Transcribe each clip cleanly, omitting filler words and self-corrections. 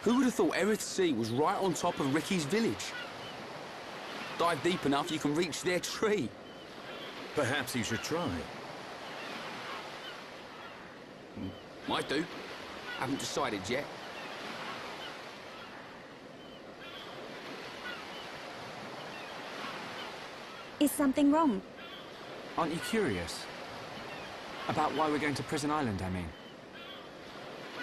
Who would have thought Erith Sea was right on top of Ricky's village? Dive deep enough, you can reach their tree. Perhaps you should try. Might do. Haven't decided yet. Is something wrong? Aren't you curious? About why we're going to Prison Island, I mean.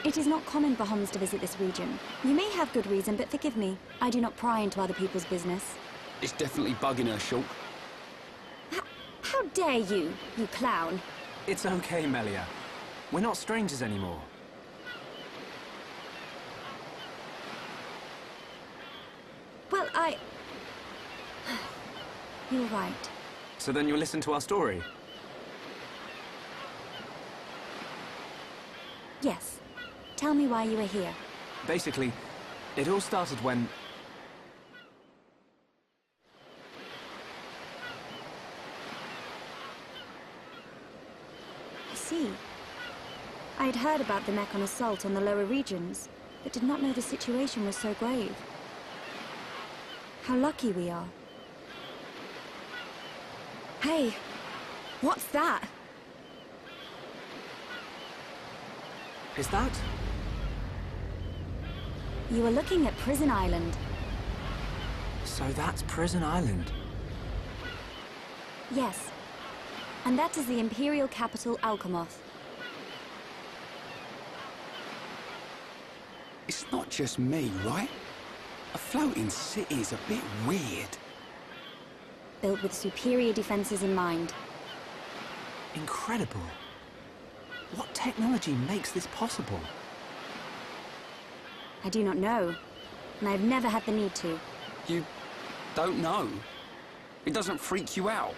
It is not common for Homs to visit this region. You may have good reason, but forgive me. I do not pry into other people's business. It's definitely bugging her, Shulk. How dare you, you clown? It's okay, Melia. We're not strangers anymore. Well, You're right. So then you'll listen to our story? Yes. Tell me why you are here. Basically, it all started when... I see. I had heard about the Mechon assault on the lower regions, but did not know the situation was so grave. How lucky we are. Hey, what's that? Is that? You are looking at Prison Island. So that's Prison Island. Yes. And that is the Imperial capital, Alcamoth. It's not just me, right? A floating city is a bit weird. Built with superior defenses in mind. Incredible. What technology makes this possible? I do not know, and I've never had the need to. You don't know? It doesn't freak you out?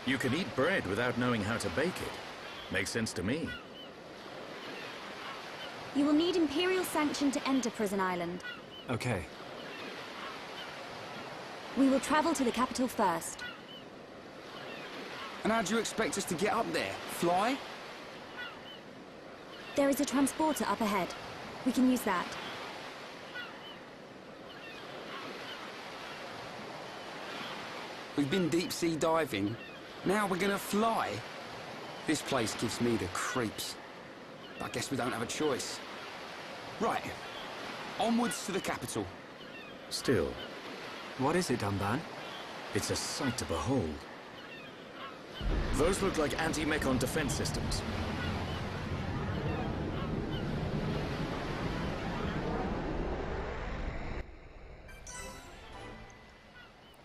You can eat bread without knowing how to bake it. Makes sense to me. You will need Imperial sanction to enter Prison Island. Okay. We will travel to the capital first. And how do you expect us to get up there? Fly? There is a transporter up ahead. We can use that. We've been deep-sea diving. Now we're gonna fly? This place gives me the creeps. I guess we don't have a choice. Right. Onwards to the capital. Still, What is it, Dunban? it's a sight to behold. Those look like anti-Mechon defense systems.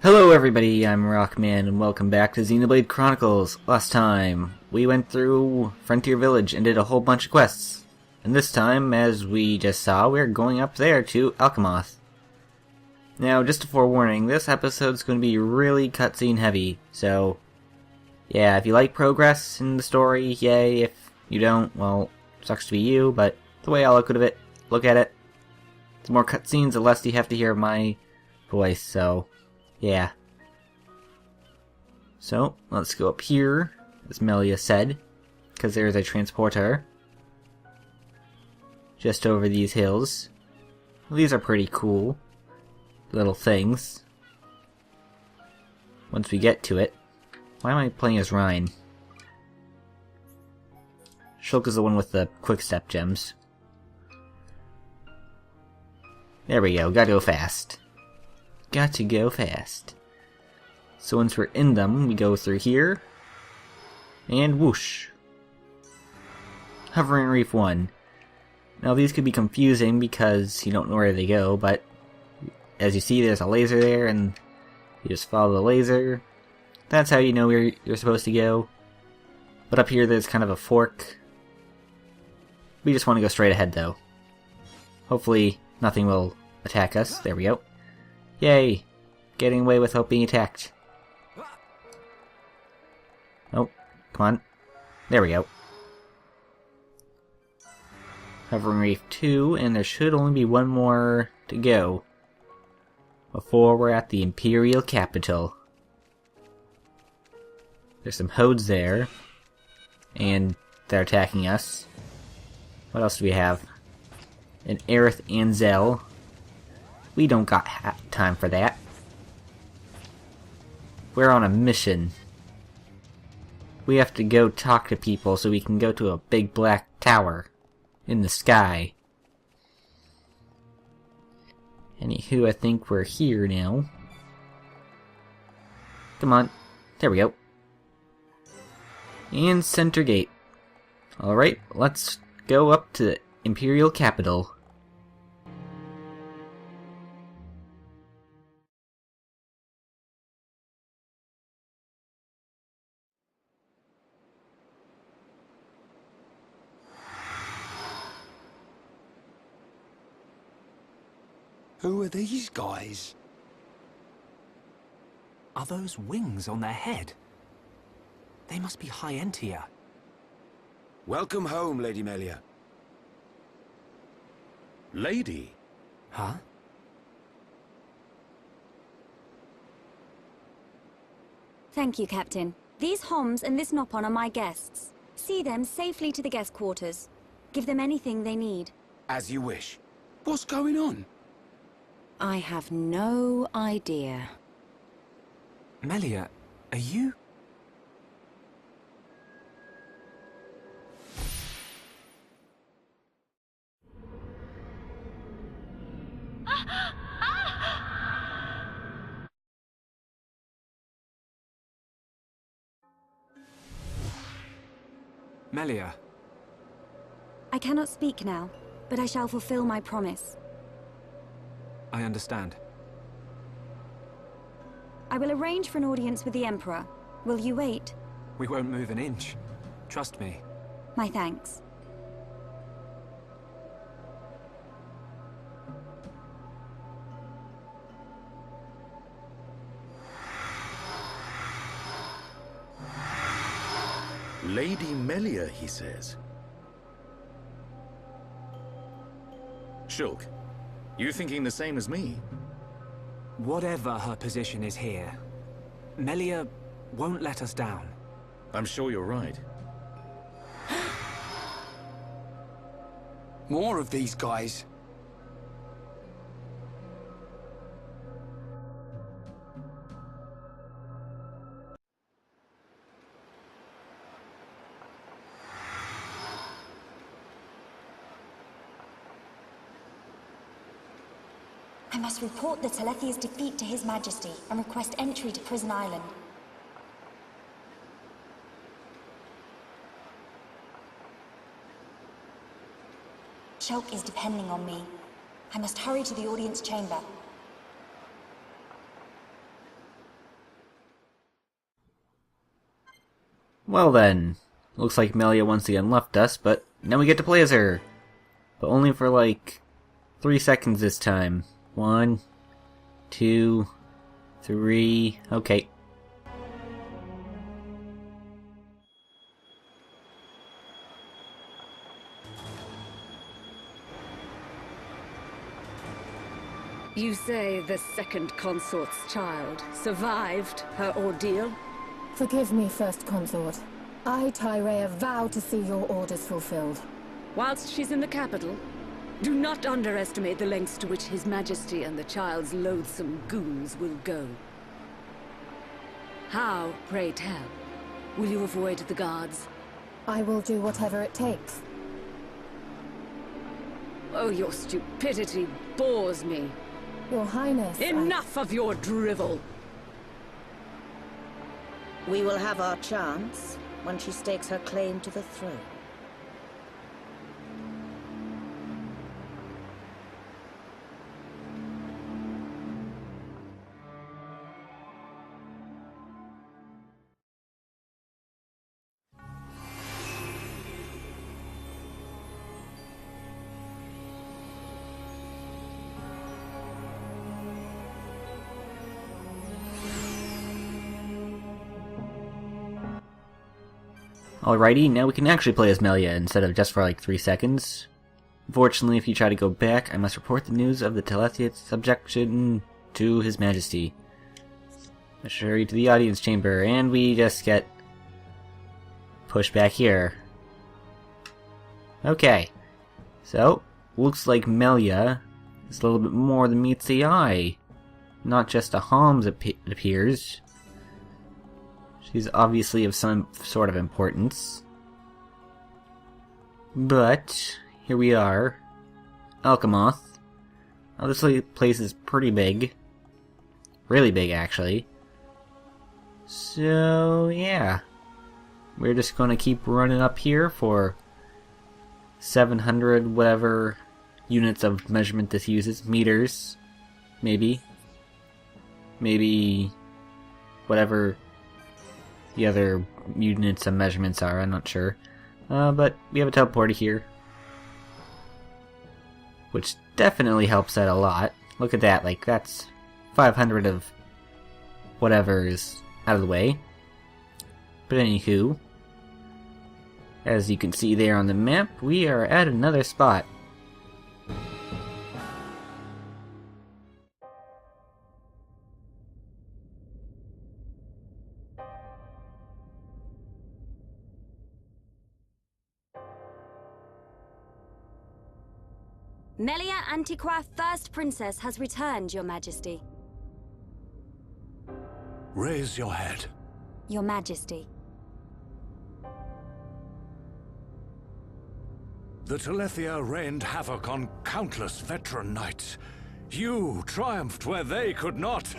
Hello everybody, I'm Rockman, and welcome back to Xenoblade Chronicles. Last time, we went through Frontier Village and did a whole bunch of quests. And this time, as we just saw, we're going up there to Alcamoth. Now, just a forewarning, this episode's going to be really cutscene heavy, so... yeah, if you like progress in the story, yay. If you don't, well, sucks to be you, but the way I look at it, the more cutscenes, the less you have to hear my voice, so... yeah. So, let's go up here, as Melia said, because there's a transporter just over these hills. Well, these are pretty cool little things. Once we get to it. Why am I playing as Rhine? Shulk is the one with the quick step gems. There we go, gotta go fast. Got to go fast. So once we're in them, we go through here. And whoosh. Hovering Reef 1. Now these could be confusing because you don't know where they go, but as you see there's a laser there and you just follow the laser. That's how you know where you're supposed to go. But up here there's kind of a fork. We just want to go straight ahead though. Hopefully nothing will attack us. There we go. Yay! Getting away without being attacked. Oh, come on. There we go. Hovering Reef 2, and there should only be one more to go before we're at the Imperial capital. There's some Hodes there, and they're attacking us. What else do we have? An Aerith and Zell. We don't got time for that. We're on a mission. We have to go talk to people so we can go to a big black tower in the sky. Anywho, I think we're here now. Come on. There we go. And center gate. Alright, let's go up to the Imperial capital. Who are these guys? Are those wings on their head? They must be High-Entier. Welcome home, Lady Melia. Lady? Huh? Thank you, Captain. These Homs and this Nopon are my guests. See them safely to the guest quarters. Give them anything they need. As you wish. What's going on? I have no idea. Melia, are you... Melia. I cannot speak now, but I shall fulfill my promise. I understand. I will arrange for an audience with the Emperor. Will you wait? We won't move an inch. Trust me. My thanks. Lady Melia, he says. Shulk, you thinking the same as me? Whatever her position is here, Melia won't let us down. I'm sure you're right. More of these guys. I must report the Telethia's defeat to His Majesty and request entry to Prison Island. Shulk is depending on me. I must hurry to the audience chamber. Well then, looks like Melia once again left us, but now we get to play as her. But only for like 3 seconds this time. 1, 2, 3, okay. You say the second consort's child survived her ordeal? Forgive me, First Consort. I, Tyrea, vow to see your orders fulfilled. Whilst she's in the capital, do not underestimate the lengths to which His Majesty and the child's loathsome goons will go. How, pray tell, will you avoid the guards? I will do whatever it takes. Oh, your stupidity bores me. Your Highness, Enough of your drivel! We will have our chance when she stakes her claim to the throne. Alrighty, now we can actually play as Melia instead of just for like 3 seconds. Unfortunately, if you try to go back, I must report the news of the Telethia's subjection to His Majesty. I should hurry to the audience chamber, and we just get pushed back here. Okay, so looks like Melia There's a little bit more than meets the eye. Not just a Homs, it appears. She's obviously of some sort of importance. But, here we are. Alchemoth. Now this place is pretty big. Really big, actually. So, yeah. We're just gonna keep running up here for 700 whatever units of measurement this uses. Meters. Maybe. Maybe whatever the other units of measurements are, I'm not sure. But we have a teleporter here, which definitely helps out a lot. Look at that, like that's 500 of whatever is out of the way. But anywho, as you can see there on the map, we are at another spot. Melia Antiqua, First Princess, has returned, Your Majesty. Raise your head. Your Majesty. The Telethia rained havoc on countless veteran knights. You triumphed where they could not.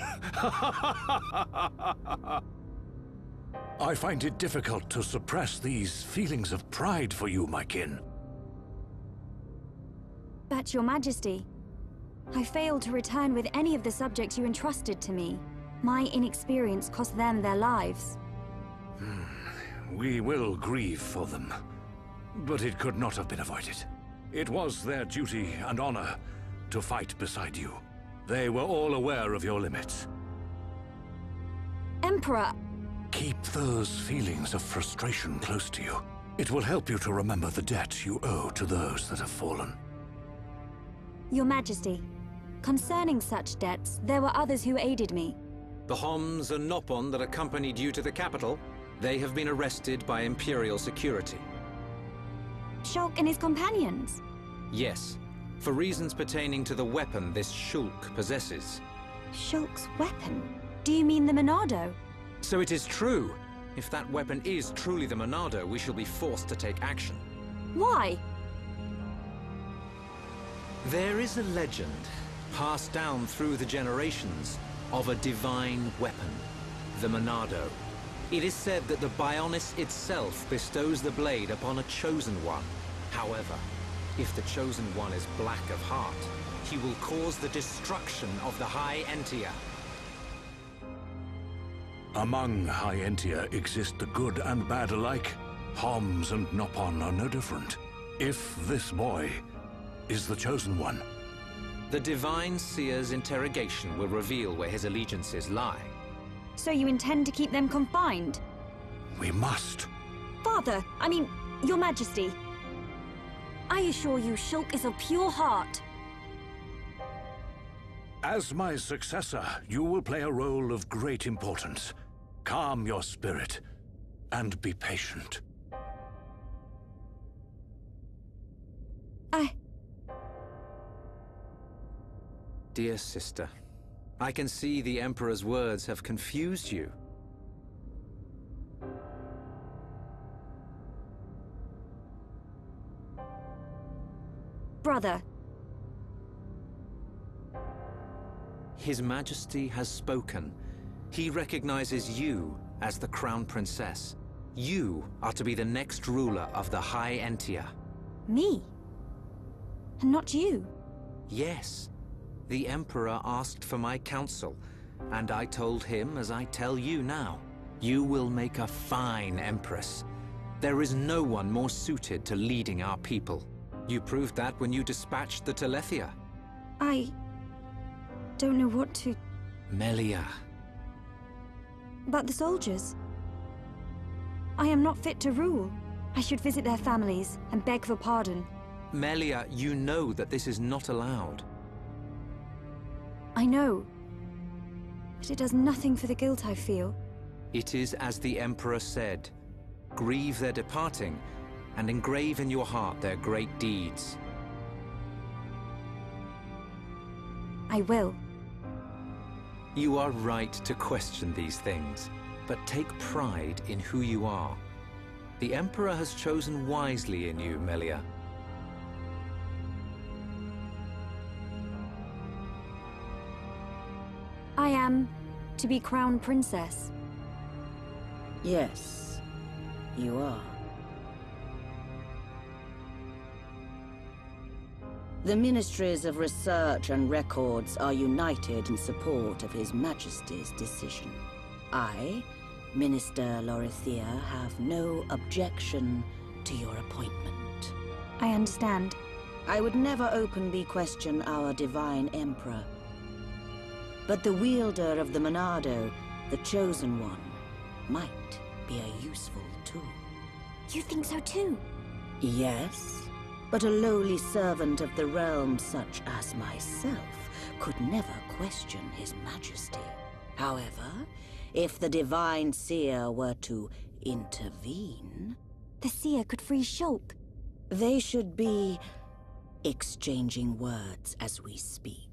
I find it difficult to suppress these feelings of pride for you, my kin. But, Your Majesty, I failed to return with any of the subjects you entrusted to me. My inexperience cost them their lives. We will grieve for them, but it could not have been avoided. It was their duty and honor to fight beside you. They were all aware of your limits. Emperor! Keep those feelings of frustration close to you. It will help you to remember the debt you owe to those that have fallen. Your Majesty, concerning such debts, there were others who aided me. The Homs and Nopon that accompanied you to the capital, they have been arrested by Imperial security. Shulk and his companions? Yes, for reasons pertaining to the weapon this Shulk possesses. Shulk's weapon? Do you mean the Monado? So it is true. If that weapon is truly the Monado, we shall be forced to take action. Why? There is a legend, passed down through the generations, of a divine weapon, the Monado. It is said that the Bionis itself bestows the blade upon a chosen one. However, if the chosen one is black of heart, he will cause the destruction of the High Entia. Among High Entia exist the good and bad alike. Homs and Nopon are no different. If this boy is the chosen one, the Divine Seer's interrogation will reveal where his allegiances lie. So you intend to keep them confined? we must. Father, Your Majesty. I assure you, Shulk is of pure heart. As my successor, you will play a role of great importance. Calm your spirit, and be patient. Dear sister, I can see the Emperor's words have confused you. Brother. His Majesty has spoken. He recognizes you as the Crown Princess. You are to be the next ruler of the High Entia. Me? And not you? Yes. The Emperor asked for my counsel, and I told him as I tell you now. You will make a fine Empress. There is no one more suited to leading our people. You proved that when you dispatched the Telethia. I don't know what to... Melia. But the soldiers? I am not fit to rule. I should visit their families and beg for pardon. Melia, you know that this is not allowed. I know. But it does nothing for the guilt I feel. It is as the Emperor said. Grieve their departing, and engrave in your heart their great deeds. I will. You are right to question these things, but take pride in who you are. The Emperor has chosen wisely in you, Melia. I am to be crown princess. Yes, you are. The Ministries of Research and Records are united in support of His Majesty's decision. I, Minister Lorithia, have no objection to your appointment. I understand. I would never openly question our Divine Emperor. But the wielder of the Monado, the Chosen One, might be a useful tool. You think so too? Yes, but a lowly servant of the realm such as myself could never question His Majesty. However, if the Divine Seer were to intervene... The Seer could free Shulk. They should be exchanging words as we speak.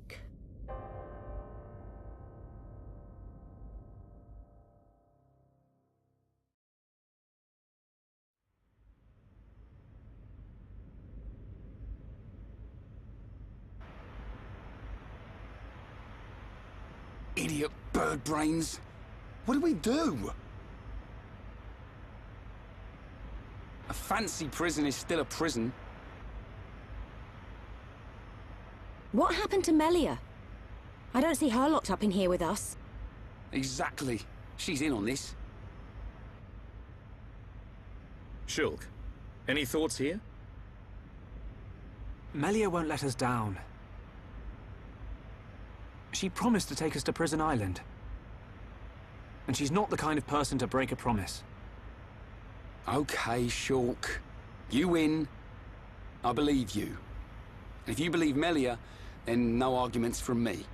Idiot bird brains. What do we do? A fancy prison is still a prison. What happened to Melia? I don't see her locked up in here with us. Exactly. She's in on this. Shulk, any thoughts here? Melia won't let us down. She promised to take us to Prison Island. And she's not the kind of person to break a promise. Okay, Shulk. You win. I believe you. And if you believe Melia, then no arguments from me.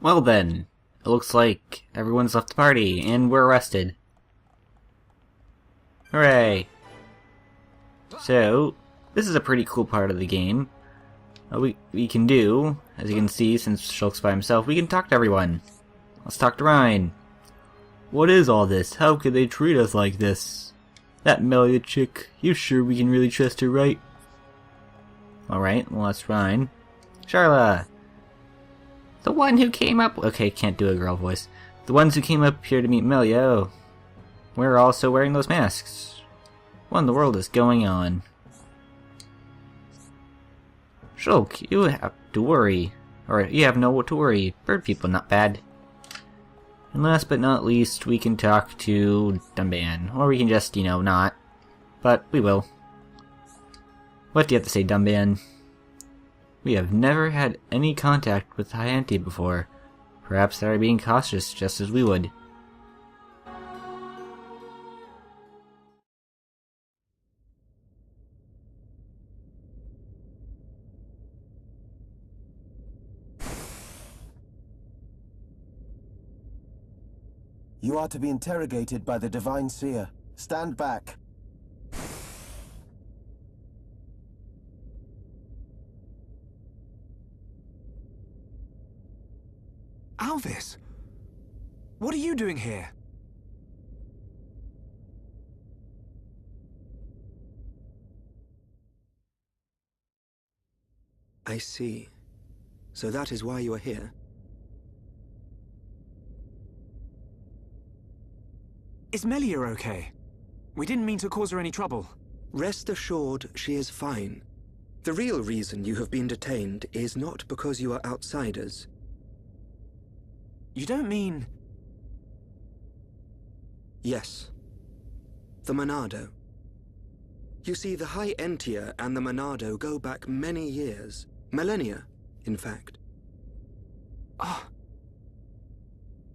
Well then, it looks like everyone's left the party, and we're arrested. Hooray! So, this is a pretty cool part of the game. We can do, as you can see, since Shulk's by himself, we can talk to everyone. Let's talk to Ryan. What is all this? How could they treat us like this? That Melia chick, you sure we can really trust her, right? Alright, well that's Ryan. Charla! The one who came up... Okay, can't do a girl voice. The ones who came up here to meet Melia, oh. We're also wearing those masks. What in the world is going on? Shulk, you have to worry. Or, you have no to worry. Bird people, not bad. And last but not least, we can talk to Dumban. Or we can just, not. But we will. What do you have to say, Dumban? We have never had any contact with Hyanti before. Perhaps they are being cautious just as we would. You are to be interrogated by the Divine Seer. Stand back. Alvis! What are you doing here? I see. So that is why you are here? Is Melia okay? We didn't mean to cause her any trouble. Rest assured, she is fine. The real reason you have been detained is not because you are outsiders. You don't mean... Yes. The Monado. You see, the High Entia and the Monado go back many years. Millennia, in fact. Ah.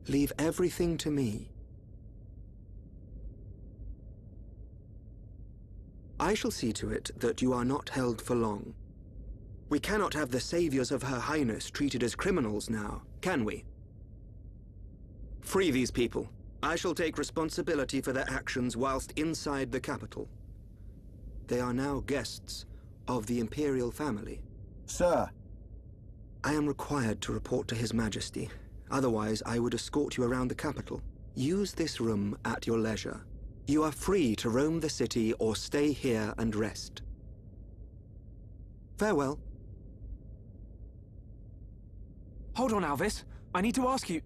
Leave everything to me. I shall see to it that you are not held for long. We cannot have the saviors of Her Highness treated as criminals now, can we? Free these people. I shall take responsibility for their actions whilst inside the capital. They are now guests of the Imperial family. Sir. I am required to report to His Majesty. Otherwise, I would escort you around the capital. Use this room at your leisure. You are free to roam the city or stay here and rest. Farewell. Hold on, Alvis. I need to ask you...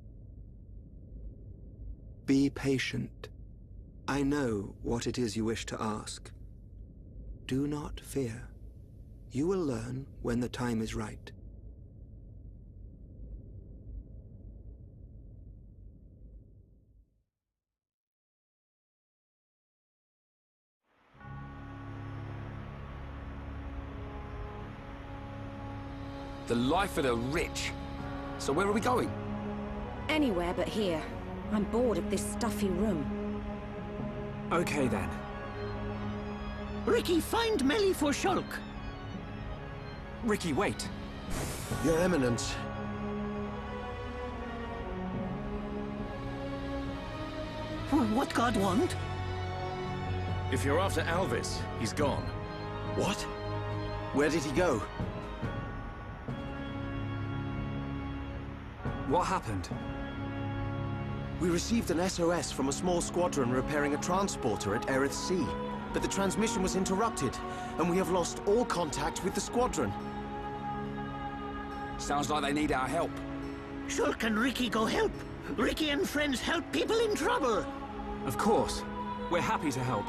Be patient. I know what it is you wish to ask. Do not fear. You will learn when the time is right. The life of the rich. So where are we going? Anywhere but here. I'm bored of this stuffy room. Okay then. Ricky, find Melia for Shulk. Ricky, wait. Your Eminence. What God want? If you're after Alvis, he's gone. What? Where did he go? What happened? We received an SOS from a small squadron repairing a transporter at Erith Sea, but the transmission was interrupted, and we have lost all contact with the squadron. Sounds like they need our help. Shulk and Ricky go help. Ricky and friends help people in trouble. Of course. We're happy to help.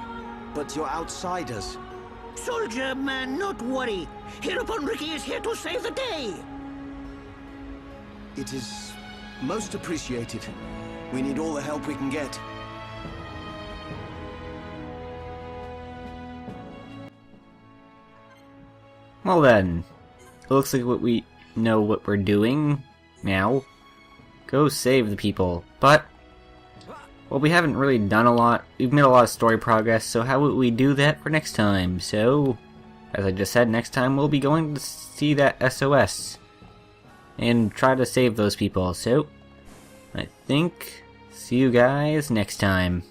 But you're outsiders. Soldier man, not worry. Hereupon Ricky is here to save the day. It is most appreciated. We need all the help we can get. Well then, it looks like we know what we're doing now. Go save the people. But, well, we haven't really done a lot. We've made a lot of story progress, so how would we do that for next time? So, as I just said, next time we'll be going to see that SOS. And try to save those people, so I think see you guys next time.